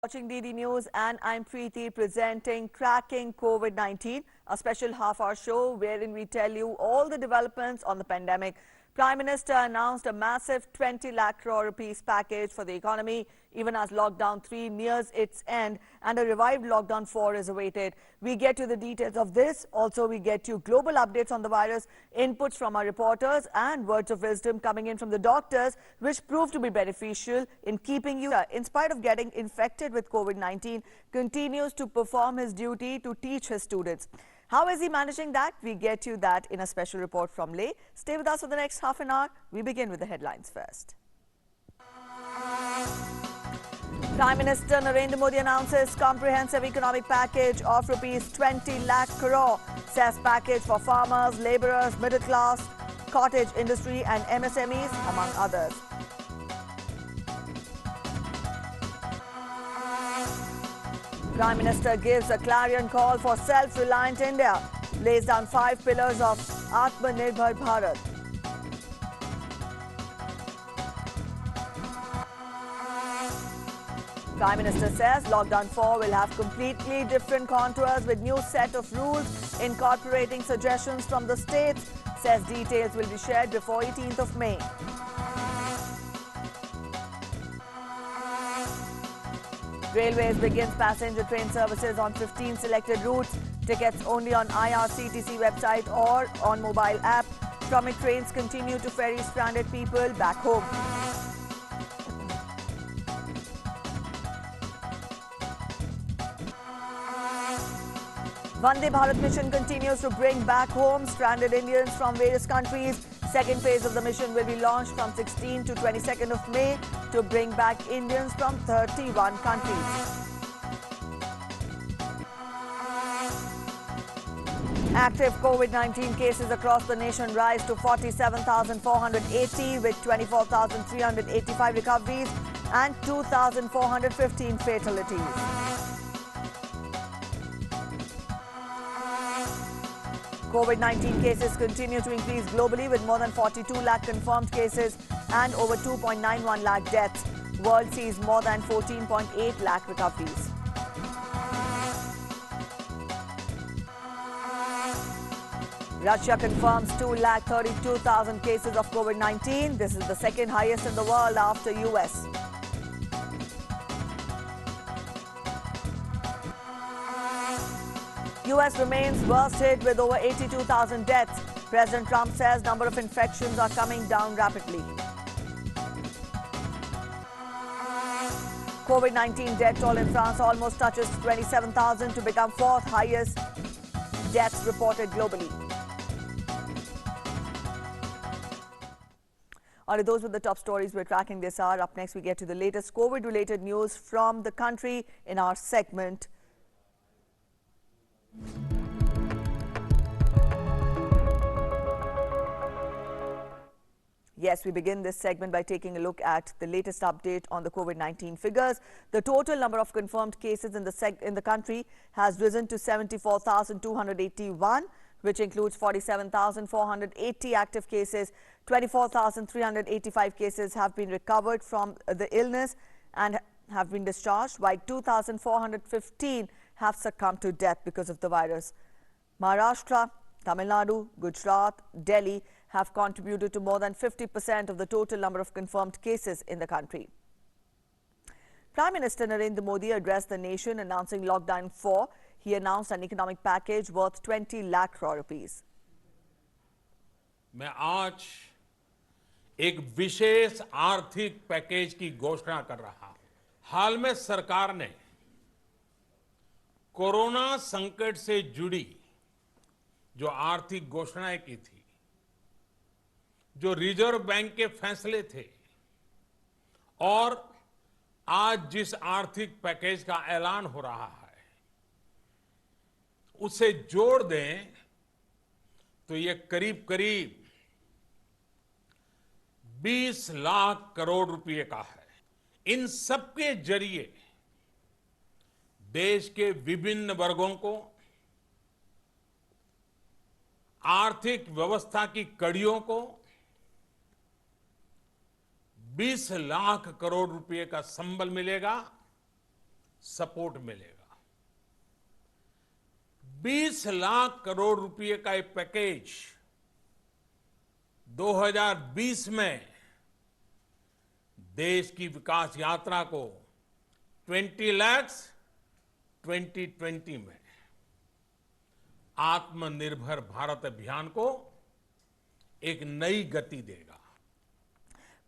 Watching DD News, and I'm Preeti presenting Cracking COVID-19, a special half-hour show wherein we tell you all the developments on the pandemic. Prime Minister announced a massive 20 lakh crore rupees package for the economy, even as Lockdown 3 nears its end and a revived Lockdown 4 is awaited. We get to the details of this. Also, we get to global updates on the virus, inputs from our reporters and words of wisdom coming in from the doctors, which prove to be beneficial in keeping you, in spite of getting infected with COVID-19, continues to perform his duty to teach his students. How is he managing that? We get to that in a special report from Leh. Stay with us for the next half an hour. We begin with the headlines first. Prime Minister Narendra Modi announces comprehensive economic package of rupees 20 lakh crore, says package for farmers, labourers, middle class, cottage industry and MSMEs, among others. Prime Minister gives a clarion call for self-reliant India, lays down 5 pillars of Atmanirbhar Bharat. Prime Minister says Lockdown 4 will have completely different contours with new set of rules incorporating suggestions from the states, says details will be shared before 18th of May. Railways begins passenger train services on 15 selected routes. Tickets only on IRCTC website or on mobile app. Shramik trains continue to ferry stranded people back home. Vande Bharat mission continues to bring back home stranded Indians from various countries. Second phase of the mission will be launched from 16 to 22nd of May to bring back Indians from 31 countries. Active COVID-19 cases across the nation rise to 47,480 with 24,385 recoveries and 2,415 fatalities. COVID-19 cases continue to increase globally with more than 42 lakh confirmed cases and over 2.91 lakh deaths. World sees more than 14.8 lakh recoveries. Rajya confirms 2,32,000 cases of COVID-19. This is the second highest in the world after US. US remains worst hit with over 82,000 deaths. President Trump says number of infections are coming down rapidly. COVID-19 death toll in France almost touches 27,000 to become fourth highest deaths reported globally. Alright, those were the top stories we're tracking this hour. Up next, we get to the latest COVID-related news from the country in our segment. Yes, we begin this segment by taking a look at the latest update on the COVID-19 figures. The total number of confirmed cases in the country has risen to 74,281, which includes 47,480 active cases. 24,385 cases have been recovered from the illness and have been discharged, while 2,415 have succumbed to death because of the virus. Maharashtra, Tamil Nadu, Gujarat, Delhi have contributed to more than 50% of the total number of confirmed cases in the country. Prime Minister Narendra Modi addressed the nation announcing Lockdown 4. He announced an economic package worth 20 lakh crore rupees. मैं आज एक विशेष आर्थिक package की घोषणा कर रहा हूं। हाल में सरकार ने कोरोना संकट से जुड़ी जो आर्थिक घोषणाएं की थी, जो रिजर्व बैंक के फैसले थे और आज जिस आर्थिक पैकेज का ऐलान हो रहा है, उसे जोड़ दें तो ये करीब करीब 20 लाख करोड़ रुपए का है। इन सबके जरिए देश के विभिन्न वर्गों को आर्थिक व्यवस्था की कड़ियों को 20 लाख करोड़ रुपए का संबल मिलेगा सपोर्ट मिलेगा। 20 लाख करोड़ रुपए का एक पैकेज 2020 में देश की विकास यात्रा को 20 lakhs 2020 में आत्मनिर्भर भारत अभियान को एक नई गति देगा।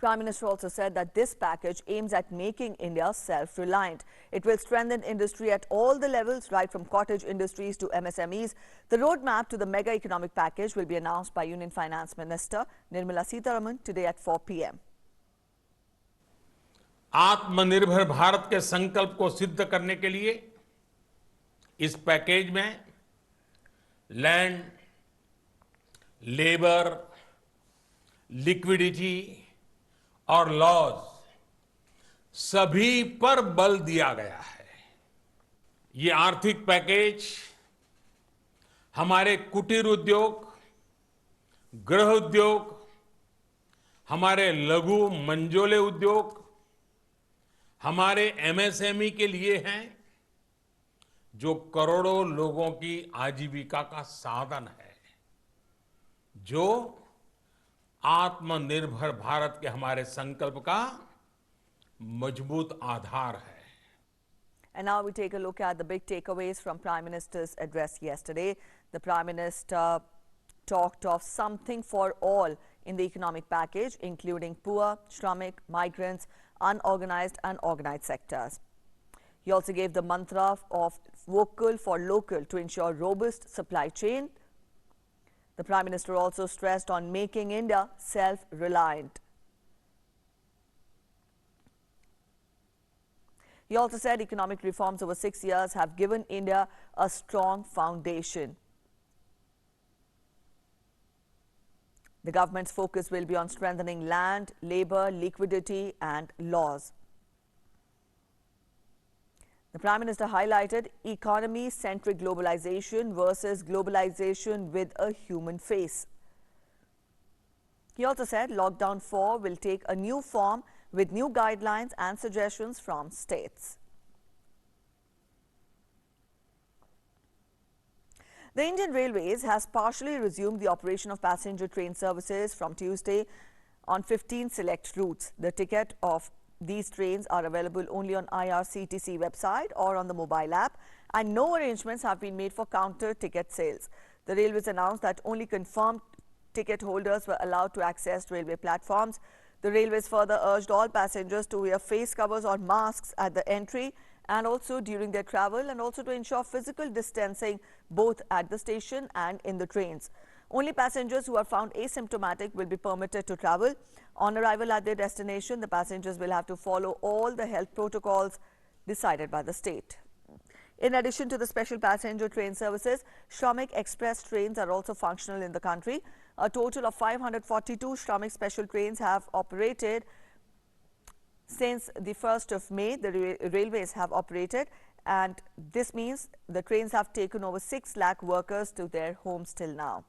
Prime Minister also said that this package aims at making India self-reliant. It will strengthen industry at all the levels, right from cottage industries to MSMEs. The roadmap to the mega economic package will be announced by Union Finance Minister Nirmala Sitharaman today at 4 p.m. आत्मनिर्भर भारत के संकल्प को सिद्ध करने के लिए इस package में लैंड, लेबर, लिक्विडिटी और लॉज सभी पर बल दिया गया है। ये आर्थिक पैकेज हमारे कुटीर उद्योग, गृह उद्योग, हमारे लघु मंझोले उद्योग, हमारे एमएसएमई के लिए हैं, जो करोड़ों लोगों की आजीविका का साधन है, जो आत्मनिर्भर भारत के हमारे संकल्प का मजबूत आधार है। And now we take a look at the big takeaways from Prime Minister's address yesterday. The Prime Minister talked of something for all in the economic package, including poor, shramik, migrants, unorganized and organized sectors. He also gave the mantra of vocal for local to ensure robust supply chain. The Prime Minister also stressed on making India self-reliant. He also said economic reforms over 6 years have given India a strong foundation. The government's focus will be on strengthening land, labor, liquidity and laws. The Prime Minister highlighted economy-centric globalization versus globalization with a human face. He also said Lockdown 4 will take a new form with new guidelines and suggestions from states. The Indian Railways has partially resumed the operation of passenger train services from Tuesday on 15 select routes. The ticket of these trains are available only on IRCTC website or on the mobile app, and no arrangements have been made for counter ticket sales. The Railways announced that only confirmed ticket holders were allowed to access railway platforms. The Railways further urged all passengers to wear face covers or masks at the entry and also during their travel, and also to ensure physical distancing both at the station and in the trains. Only passengers who are found asymptomatic will be permitted to travel. On arrival at their destination, the passengers will have to follow all the health protocols decided by the state. In addition to the special passenger train services, Shramik Express trains are also functional in the country. A total of 542 Shramik special trains have operated since the 1st of May. The railways have operated, and this means the trains have taken over 6 lakh workers to their homes till now.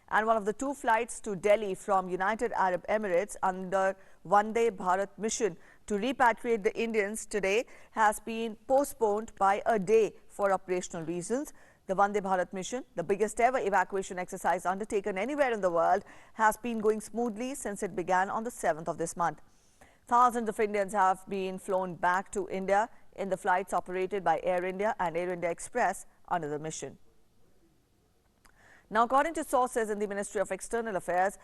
And one of the 2 flights to Delhi from United Arab Emirates under Vande Bharat mission to repatriate the Indians today has been postponed by a day for operational reasons. The Vande Bharat mission, the biggest ever evacuation exercise undertaken anywhere in the world, has been going smoothly since it began on the 7th of this month. Thousands of Indians have been flown back to India in the flights operated by Air India and Air India Express under the mission. Now, according to sources in the Ministry of External Affairs,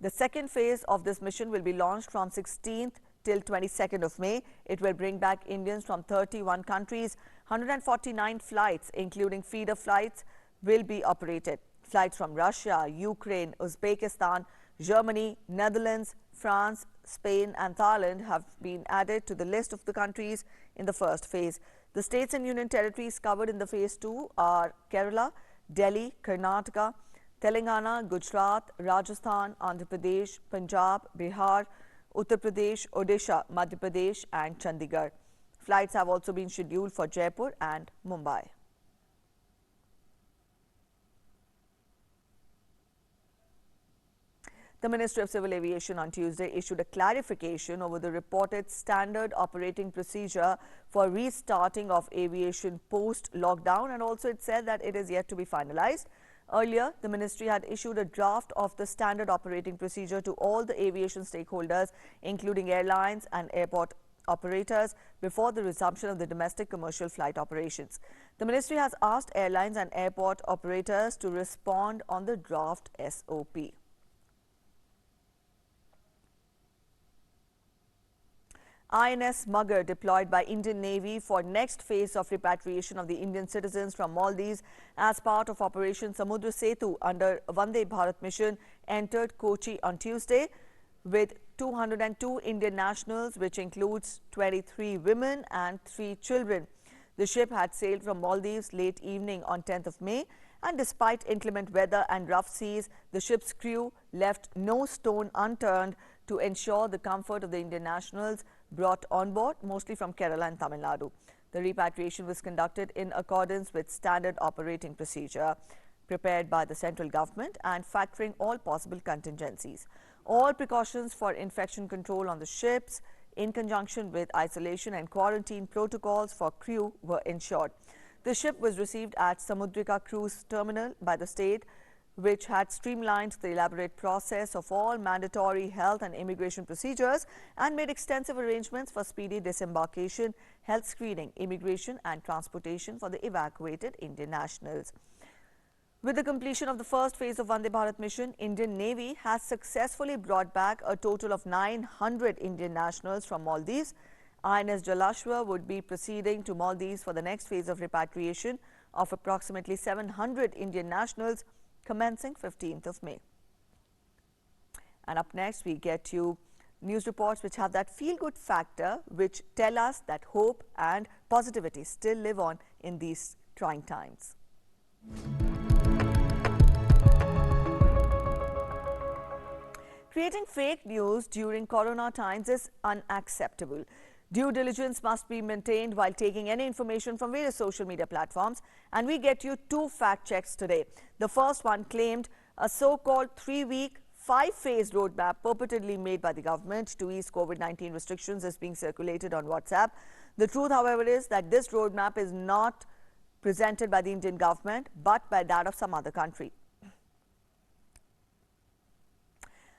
the second phase of this mission will be launched from 16th till 22nd of May. It will bring back Indians from 31 countries. 149 flights, including feeder flights, will be operated. Flights from Russia, Ukraine, Uzbekistan, Germany, Netherlands, France, Spain and Thailand have been added to the list of the countries in the first phase. The states and union territories covered in the phase 2 are Kerala, Delhi, Karnataka, Telangana, Gujarat, Rajasthan, Andhra Pradesh, Punjab, Bihar, Uttar Pradesh, Odisha, Madhya Pradesh and Chandigarh. Flights have also been scheduled for Jaipur and Mumbai. The Ministry of Civil Aviation on Tuesday issued a clarification over the reported standard operating procedure for restarting of aviation post-lockdown, and also it said that it is yet to be finalized. Earlier, the ministry had issued a draft of the standard operating procedure to all the aviation stakeholders, including airlines and airport operators, before the resumption of the domestic commercial flight operations. The ministry has asked airlines and airport operators to respond on the draft SOP. INS Mugger deployed by Indian Navy for next phase of repatriation of the Indian citizens from Maldives as part of Operation Samudra Setu under Vande Bharat mission entered Kochi on Tuesday with 202 Indian nationals, which includes 23 women and 3 children. The ship had sailed from Maldives late evening on 10th of May, and despite inclement weather and rough seas, the ship's crew left no stone unturned to ensure the comfort of the Indian nationals brought on board, mostly from Kerala and Tamil Nadu. The repatriation was conducted in accordance with standard operating procedure prepared by the central government and factoring all possible contingencies. All precautions for infection control on the ships, in conjunction with isolation and quarantine protocols for crew, were ensured. The ship was received at Samudrika Cruise Terminal by the state, which had streamlined the elaborate process of all mandatory health and immigration procedures and made extensive arrangements for speedy disembarkation, health screening, immigration and transportation for the evacuated Indian nationals. With the completion of the first phase of Vande Bharat mission, Indian Navy has successfully brought back a total of 900 Indian nationals from Maldives. INS Jalashwa would be proceeding to Maldives for the next phase of repatriation of approximately 700 Indian nationals commencing 15th of May. And up next, we get you news reports which have that feel-good factor, which tell us that hope and positivity still live on in these trying times. Creating fake news during corona times is unacceptable. Due diligence must be maintained while taking any information from various social media platforms. And we get you 2 fact checks today. The first one claimed a so-called 3-week, 5-phase roadmap purportedly made by the government to ease COVID-19 restrictions is being circulated on WhatsApp. The truth, however, is that this roadmap is not presented by the Indian government, but by that of some other country.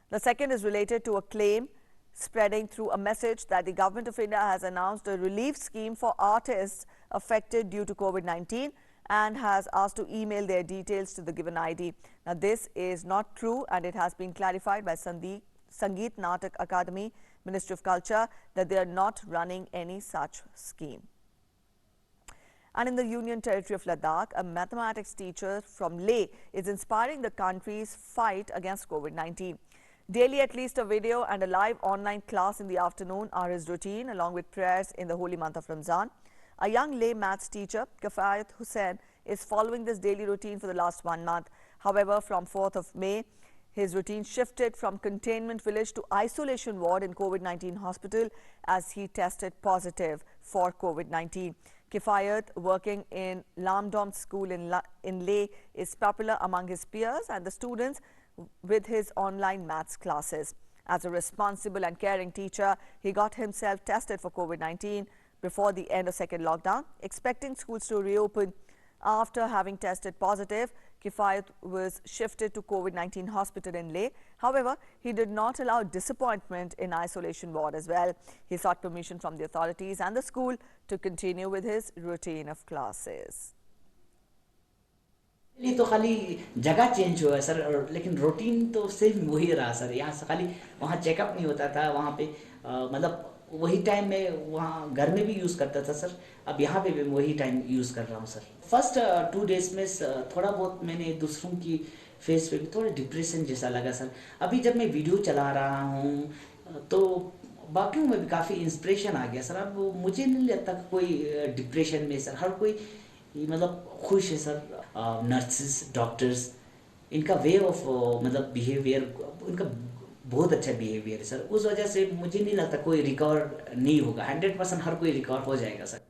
The second is related to a claim spreading through a message that the government of India has announced a relief scheme for artists affected due to COVID-19 and has asked to email their details to the given ID. Now, this is not true, and it has been clarified by Sangeet Natak Academy, Ministry of Culture, that they are not running any such scheme. And in the Union Territory of Ladakh, a mathematics teacher from Leh is inspiring the country's fight against COVID-19. Daily, at least a video and a live online class in the afternoon are his routine, along with prayers in the holy month of Ramzan. A young Leh maths teacher, Kifayat Hussain, is following this daily routine for the last 1 month. However, from 4th of May, his routine shifted from containment village to isolation ward in COVID-19 hospital as he tested positive for COVID-19. Kifayat, working in Lamdom School in Leh, is popular among his peers and the students with his online maths classes. As a responsible and caring teacher, he got himself tested for COVID-19 before the end of second lockdown, expecting schools to reopen. After having tested positive, Kifayat was shifted to COVID-19 hospital in Leh. However, he did not allow disappointment in isolation ward as well. He sought permission from the authorities and the school to continue with his routine of classes. ये तो खाली जगह change हुआ है sir, और लेकिन routine तो same वही रहा सर। यहाँ से खाली वहाँ चेकअप नहीं होता था, वहाँ पे मतलब वही टाइम में वहाँ घर में भी यूज़ करता था सर। अब यहाँ पे भी वही टाइम यूज़ कर रहा हूँ सर। फर्स्ट 2 डेज में थोड़ा बहुत मैंने दूसरों की फेस पे भी थोड़ा डिप्रेशन जैसा लगा सर। अभी जब मैं वीडियो चला रहा हूँ तो बाकियों में भी काफ़ी इंस्पिरेशन आ गया सर। अब मुझे नहीं लगता कोई डिप्रेशन में सर, हर कोई मतलब खुश है सर। नर्सेस, डॉक्टर्स, इनका वे ऑफ मतलब बिहेवियर, इनका बहुत अच्छा बिहेवियर है सर। उस वजह से मुझे नहीं लगता कोई रिकवर नहीं होगा। 100% हर कोई रिकवर हो जाएगा sir.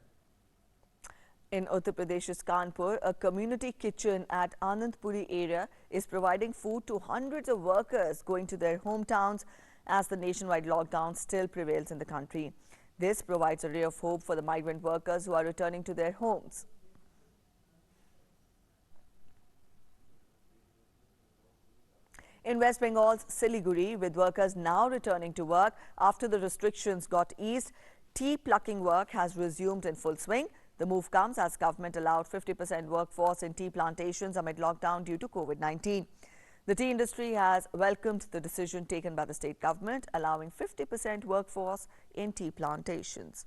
In Uttar Pradesh's Kanpur, a community kitchen at Anandpuri area is providing food to hundreds of workers going to their hometowns as the nationwide lockdown still prevails in the country. This provides a ray of hope for the migrant workers who are returning to their homes. In West Bengal's Siliguri, with workers now returning to work after the restrictions got eased, tea plucking work has resumed in full swing. The move comes as government allowed 50% workforce in tea plantations amid lockdown due to COVID-19. The tea industry has welcomed the decision taken by the state government, allowing 50% workforce in tea plantations.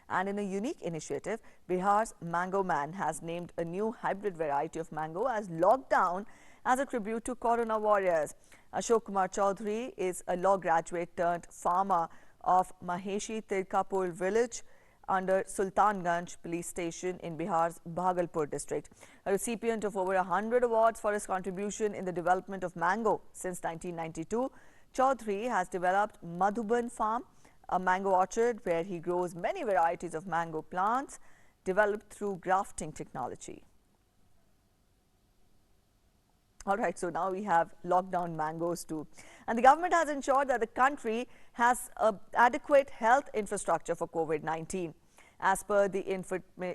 And in a unique initiative, Bihar's Mango Man has named a new hybrid variety of mango as Lockdown as a tribute to Corona warriors. Ashok Kumar Chaudhary is a law graduate turned farmer of Maheshi Tirkapur village under Sultanganj police station in Bihar's Bhagalpur district. A recipient of over 100 awards for his contribution in the development of mango since 1992, Chaudhary has developed Madhuban Farm, a mango orchard where he grows many varieties of mango plants developed through grafting technology. All right, so now we have lockdown mangoes too. And the government has ensured that the country has adequate health infrastructure for COVID-19. As per the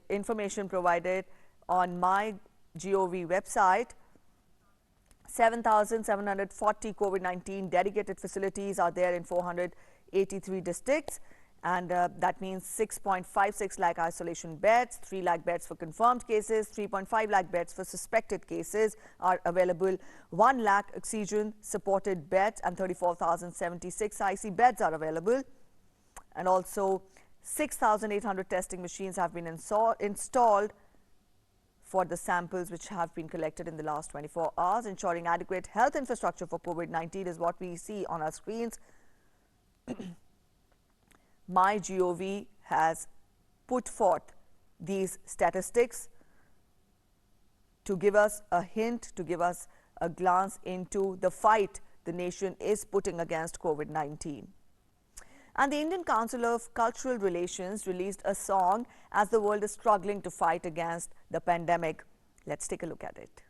information provided on MyGov website, 7,740 COVID-19 dedicated facilities are there in 483 districts, and that means 6.56 lakh isolation beds, 3 lakh beds for confirmed cases, 3.5 lakh beds for suspected cases are available, 1 lakh oxygen supported beds and 34,076 IC beds are available, and also 6,800 testing machines have been installed for the samples which have been collected in the last 24 hours. Ensuring adequate health infrastructure for COVID-19 is what we see on our screens. MyGov has put forth these statistics to give us a hint, to give us a glance into the fight the nation is putting against COVID-19. And the Indian Council of Cultural Relations released a song as the world is struggling to fight against the pandemic. Let's take a look at it.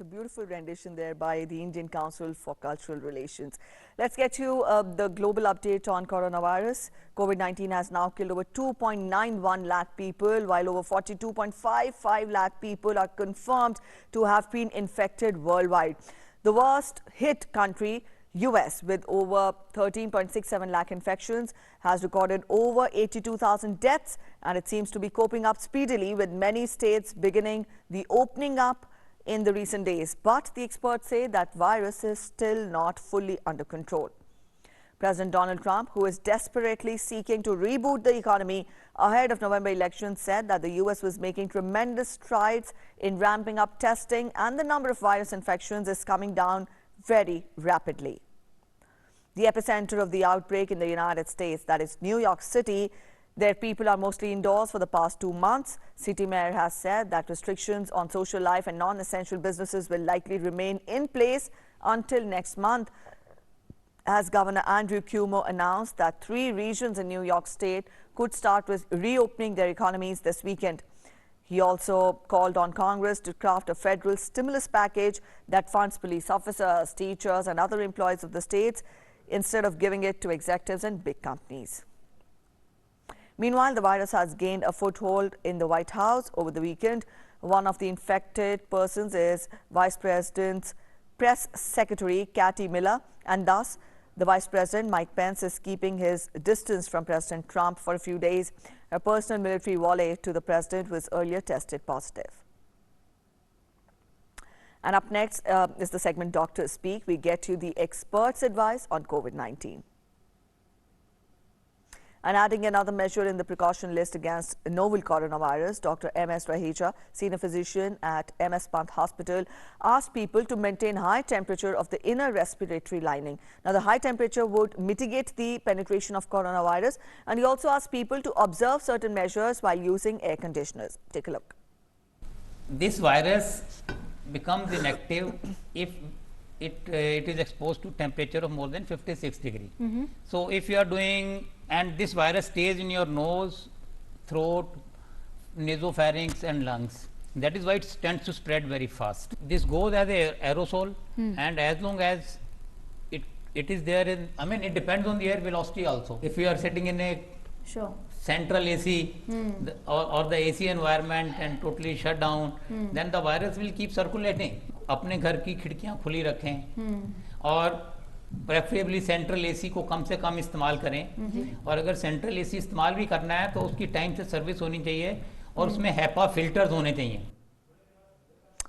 a beautiful rendition there by the Indian Council for Cultural Relations. Let's get you the global update on coronavirus. COVID-19 has now killed over 2.91 lakh people, while over 42.55 lakh people are confirmed to have been infected worldwide. The worst hit country, US, with over 13.67 lakh infections, has recorded over 82,000 deaths, and it seems to be coping up speedily, with many states beginning the opening up in the recent days. But the experts say that virus is still not fully under control. President Donald Trump, who is desperately seeking to reboot the economy ahead of November elections, said that the US was making tremendous strides in ramping up testing, and the number of virus infections is coming down very rapidly. The epicenter of the outbreak in the United States, that is New York City, their people are mostly indoors for the past 2 months. City mayor has said that restrictions on social life and non-essential businesses will likely remain in place until next month, as Governor Andrew Cuomo announced that 3 regions in New York State could start with reopening their economies this weekend. He also called on Congress to craft a federal stimulus package that funds police officers, teachers, and other employees of the states, instead of giving it to executives and big companies. Meanwhile, the virus has gained a foothold in the White House over the weekend. One of the infected persons is Vice President's Press Secretary Katie Miller, and thus the Vice President, Mike Pence, is keeping his distance from President Trump for a few days. A personal military valet to the president was earlier tested positive. And up next is the segment Doctors Speak. We get you the experts' advice on COVID-19. And adding another measure in the precaution list against novel coronavirus, Dr. MS Raheja, senior physician at MS Pant Hospital, asked people to maintain high temperature of the inner respiratory lining. Now, the high temperature would mitigate the penetration of coronavirus, and he also asked people to observe certain measures while using air conditioners. Take a look. This virus becomes inactive if it is exposed to temperature of more than 56 degrees. So if you are doing, and this virus stays in your nose, throat, nasopharynx and lungs, that is why it tends to spread very fast. This goes as a aerosol, and as long as it is there in, I mean, it depends on the air velocity also. If you are sitting in a central AC or the AC environment and totally shut down, then the virus will keep circulating. अपने घर की खिड़कियां खुली रखें और preferably central AC को कम से कम इस्तेमाल करें, और अगर सेंट्रल एसी इस्तेमाल भी करना है तो उसकी टाइम से सर्विस होनी चाहिए और उसमें HEPA फिल्टर्स होने चाहिए.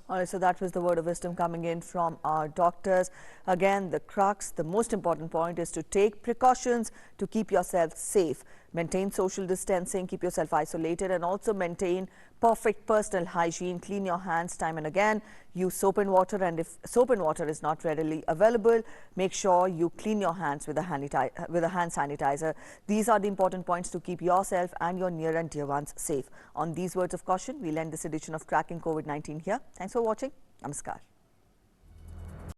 All right, so that was the word of wisdom coming in from our doctors. Again, the crux, the most important point is to take precautions to keep yourself safe. Maintain social distancing, keep yourself isolated, and also maintain perfect personal hygiene. Clean your hands time and again. Use soap and water, and if soap and water is not readily available, make sure you clean your hands with a hand sanitizer. These are the important points to keep yourself and your near and dear ones safe. On these words of caution, we'll end this edition of Tracking COVID-19 here. Thanks for watching. Namaskar.